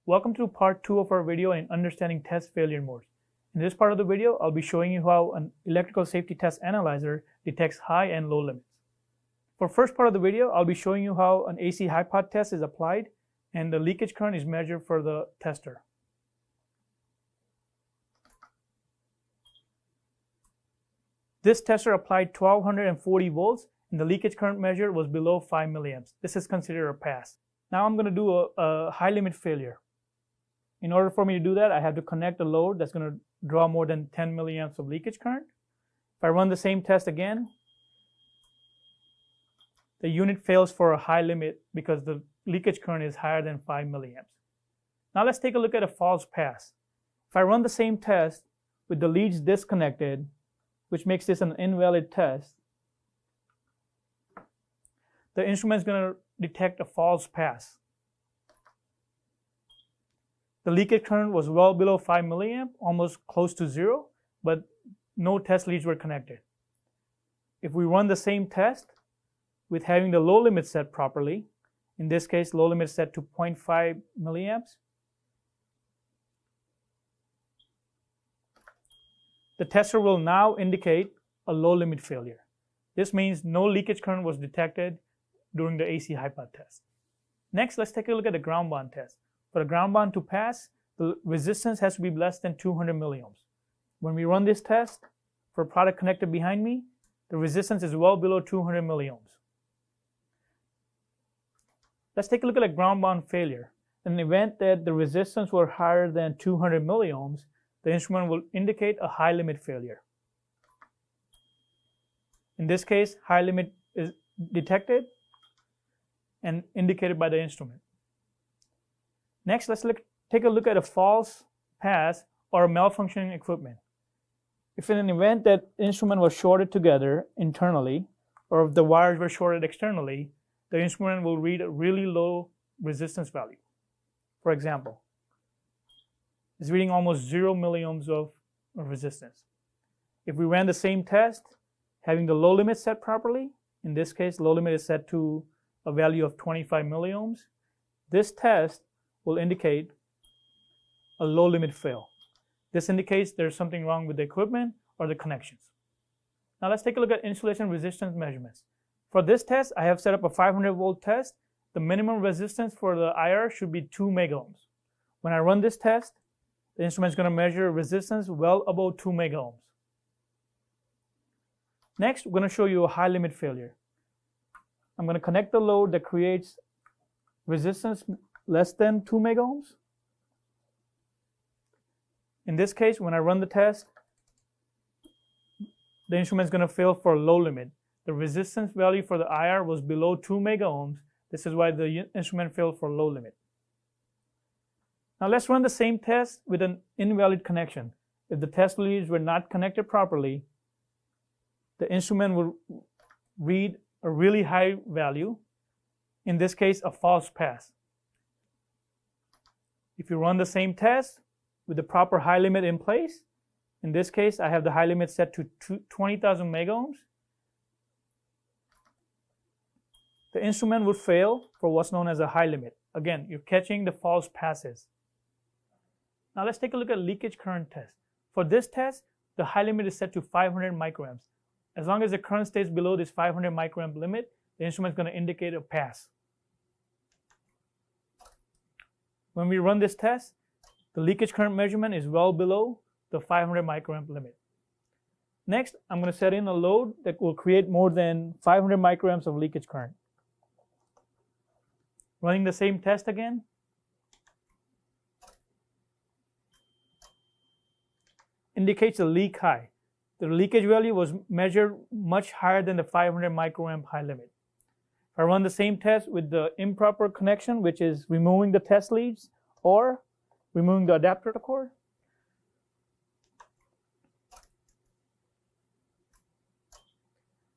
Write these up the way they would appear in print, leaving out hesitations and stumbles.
Welcome to part 2 of our video in understanding test failure modes. In this part of the video, I'll be showing you how an electrical safety test analyzer detects high and low limits. For first part of the video, I'll be showing you how an AC high-pot test is applied and the leakage current is measured for the tester. This tester applied 1240 volts and the leakage current measured was below 5 milliamps. This is considered a pass. Now I'm going to do a high limit failure. In order for me to do that, I have to connect a load that's going to draw more than 10 milliamps of leakage current. If I run the same test again, the unit fails for a high limit because the leakage current is higher than 5 milliamps. Now let's take a look at a false pass. If I run the same test with the leads disconnected, which makes this an invalid test, the instrument is going to detect a false pass. The leakage current was well below 5 milliamp, almost close to zero, but no test leads were connected. If we run the same test with having the low limit set properly, in this case low limit set to 0.5 milliamps, the tester will now indicate a low limit failure. This means no leakage current was detected during the AC high-pot test. Next, let's take a look at the ground bond test. For the ground bond to pass, the resistance has to be less than 200 milliohms. When we run this test, for a product connected behind me, the resistance is well below 200 milliohms. Let's take a look at a ground bond failure. In the event that the resistance were higher than 200 milliohms, the instrument will indicate a high limit failure. In this case, high limit is detected and indicated by the instrument. Next, let's take a look at a false pass or a malfunctioning equipment. If in an event that instrument was shorted together internally, or if the wires were shorted externally, the instrument will read a really low resistance value. For example, it's reading almost 0 milliohms of resistance. If we ran the same test, having the low limit set properly, in this case, low limit is set to a value of 25 milliohms, this test will indicate a low limit fail. This indicates there's something wrong with the equipment or the connections. Now let's take a look at insulation resistance measurements. For this test, I have set up a 500 volt test. The minimum resistance for the IR should be 2 megohms. When I run this test, the instrument is going to measure resistance well above 2 megohms. Next, we're going to show you a high limit failure. I'm going to connect the load that creates resistance less than 2 megohms. In this case, when I run the test, the instrument is going to fail for low limit. The resistance value for the IR was below 2 megohms. This is why the instrument failed for low limit. Now let's run the same test with an invalid connection. If the test leads were not connected properly, the instrument will read a really high value, in this case a false pass. If you run the same test with the proper high limit in place, in this case I have the high limit set to 20,000 megohms, the instrument would fail for what's known as a high limit. Again, you're catching the false passes. Now let's take a look at leakage current test. For this test, the high limit is set to 500 microamps. As long as the current stays below this 500 microamp limit, the instrument is going to indicate a pass. When we run this test, the leakage current measurement is well below the 500 microamp limit. Next, I'm going to set in a load that will create more than 500 microamps of leakage current. Running the same test again, indicates a leak high. The leakage value was measured much higher than the 500 microamp high limit. If I run the same test with the improper connection, which is removing the test leads or removing the adapter cord,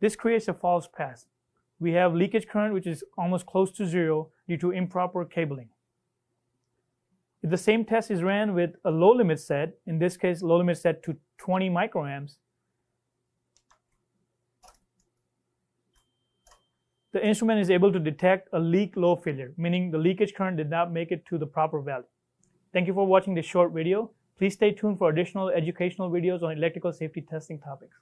this creates a false pass. We have leakage current which is almost close to zero due to improper cabling. If the same test is ran with a low limit set, in this case low limit set to 20 microamps, the instrument is able to detect a leak low failure, meaning the leakage current did not make it to the proper value. Thank you for watching this short video. Please stay tuned for additional educational videos on electrical safety testing topics.